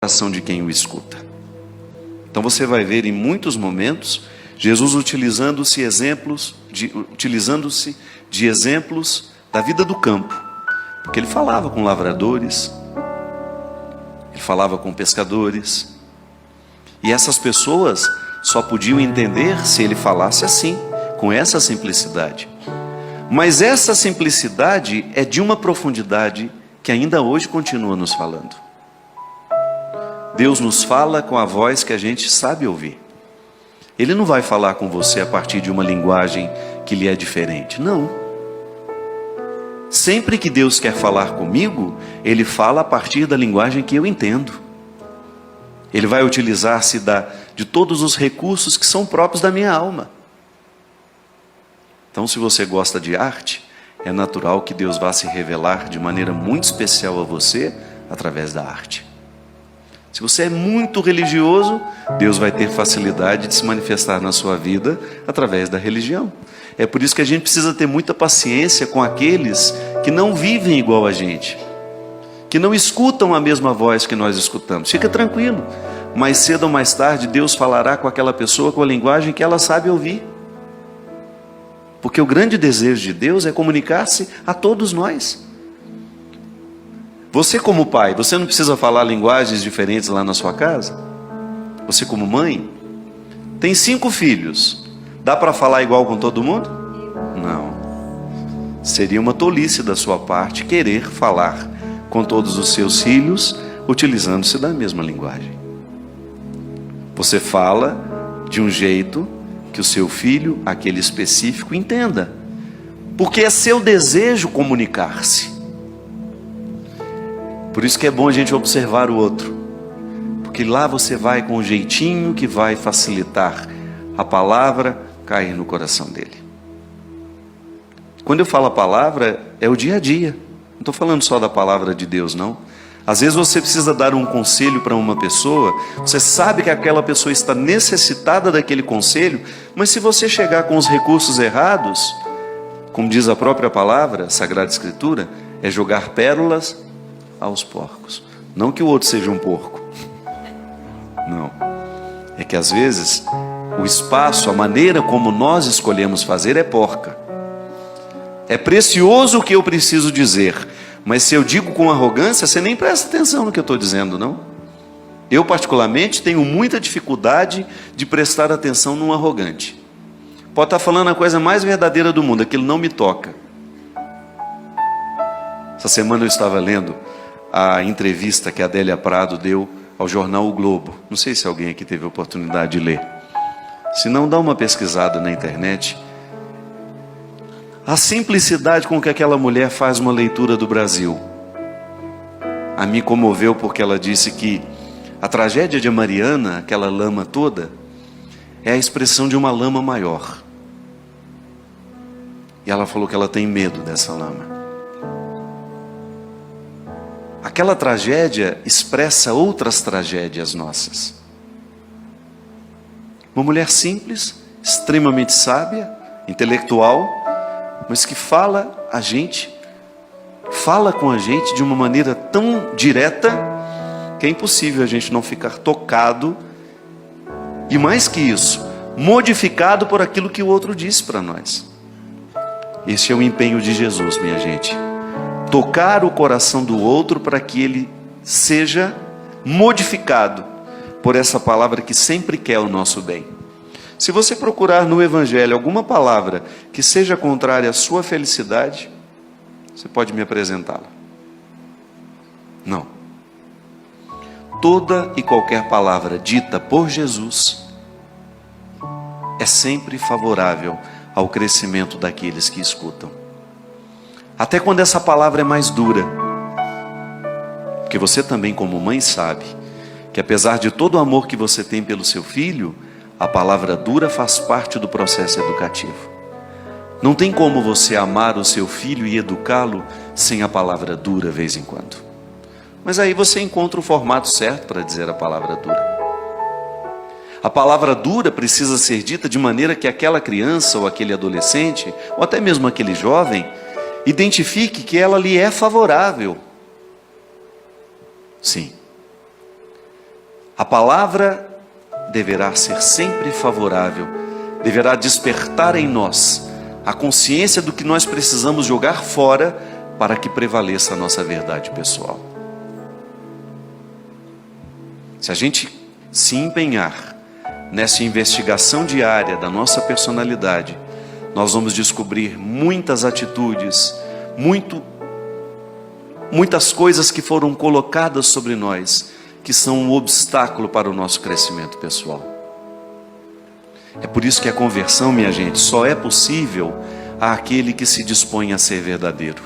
coração de quem o escuta. Então você vai ver em muitos momentos Jesus utilizando-se de exemplos da vida do campo, porque ele falava com lavradores, ele falava com pescadores, e essas pessoas só podiam entender se ele falasse assim, com essa simplicidade. Mas essa simplicidade é de uma profundidade que ainda hoje continua nos falando. Deus nos fala com a voz que a gente sabe ouvir. Ele não vai falar com você a partir de uma linguagem que lhe é diferente, não. Sempre que Deus quer falar comigo, Ele fala a partir da linguagem que eu entendo. Ele vai utilizar-se de todos os recursos que são próprios da minha alma. Então, se você gosta de arte, é natural que Deus vá se revelar de maneira muito especial a você através da arte. Se você é muito religioso, Deus vai ter facilidade de se manifestar na sua vida através da religião. É por isso que a gente precisa ter muita paciência com aqueles que não vivem igual a gente, que não escutam a mesma voz que nós escutamos. Fica tranquilo, mais cedo ou mais tarde Deus falará com aquela pessoa com a linguagem que ela sabe ouvir. Porque o grande desejo de Deus é comunicar-se a todos nós. Você como pai, você não precisa falar linguagens diferentes lá na sua casa? Você como mãe, tem 5 filhos, dá para falar igual com todo mundo? Não. Seria uma tolice da sua parte querer falar com todos os seus filhos, utilizando-se da mesma linguagem. Você fala de um jeito que o seu filho, aquele específico, entenda. Porque é seu desejo comunicar-se. Por isso que é bom a gente observar o outro, porque lá você vai com um jeitinho que vai facilitar a palavra cair no coração dele. Quando eu falo a palavra, é o dia a dia, não estou falando só da palavra de Deus, não. Às vezes você precisa dar um conselho para uma pessoa, você sabe que aquela pessoa está necessitada daquele conselho, mas se você chegar com os recursos errados, como diz a própria palavra, a Sagrada Escritura, é jogar pérolas aos porcos. Não que o outro seja um porco, não, é que às vezes o espaço, a maneira como nós escolhemos fazer é porca. É precioso o que eu preciso dizer, mas se eu digo com arrogância, você nem presta atenção no que eu estou dizendo, não. Eu particularmente tenho muita dificuldade de prestar atenção num arrogante. Pode estar falando a coisa mais verdadeira do mundo, aquilo não me toca. Essa semana eu estava lendo a entrevista que a Adélia Prado deu ao jornal O Globo. Não sei se alguém aqui teve a oportunidade de ler. Se não, dá uma pesquisada na internet. A simplicidade com que aquela mulher faz uma leitura do Brasil a me comoveu, porque ela disse que a tragédia de Mariana, aquela lama toda, é a expressão de uma lama maior. E ela falou que ela tem medo dessa lama. Aquela tragédia expressa outras tragédias nossas. Uma mulher simples, extremamente sábia, intelectual, mas que fala com a gente de uma maneira tão direta que é impossível a gente não ficar tocado e, mais que isso, modificado por aquilo que o outro disse para nós. Esse é o empenho de Jesus, minha gente. Tocar o coração do outro para que ele seja modificado por essa palavra que sempre quer o nosso bem. Se você procurar no Evangelho alguma palavra que seja contrária à sua felicidade, você pode me apresentá-la? Não. Toda e qualquer palavra dita por Jesus é sempre favorável ao crescimento daqueles que escutam. Até quando essa palavra é mais dura. Porque você também, como mãe, sabe que apesar de todo o amor que você tem pelo seu filho, a palavra dura faz parte do processo educativo. Não tem como você amar o seu filho e educá-lo sem a palavra dura de vez em quando. Mas aí você encontra o formato certo para dizer a palavra dura. A palavra dura precisa ser dita de maneira que aquela criança ou aquele adolescente, ou até mesmo aquele jovem, identifique que ela lhe é favorável. Sim. A palavra deverá ser sempre favorável, deverá despertar em nós a consciência do que nós precisamos jogar fora para que prevaleça a nossa verdade pessoal. Se a gente se empenhar nessa investigação diária da nossa personalidade, nós vamos descobrir muitas atitudes, muitas coisas que foram colocadas sobre nós, que são um obstáculo para o nosso crescimento pessoal. É por isso que a conversão, minha gente, só é possível àquele que se dispõe a ser verdadeiro.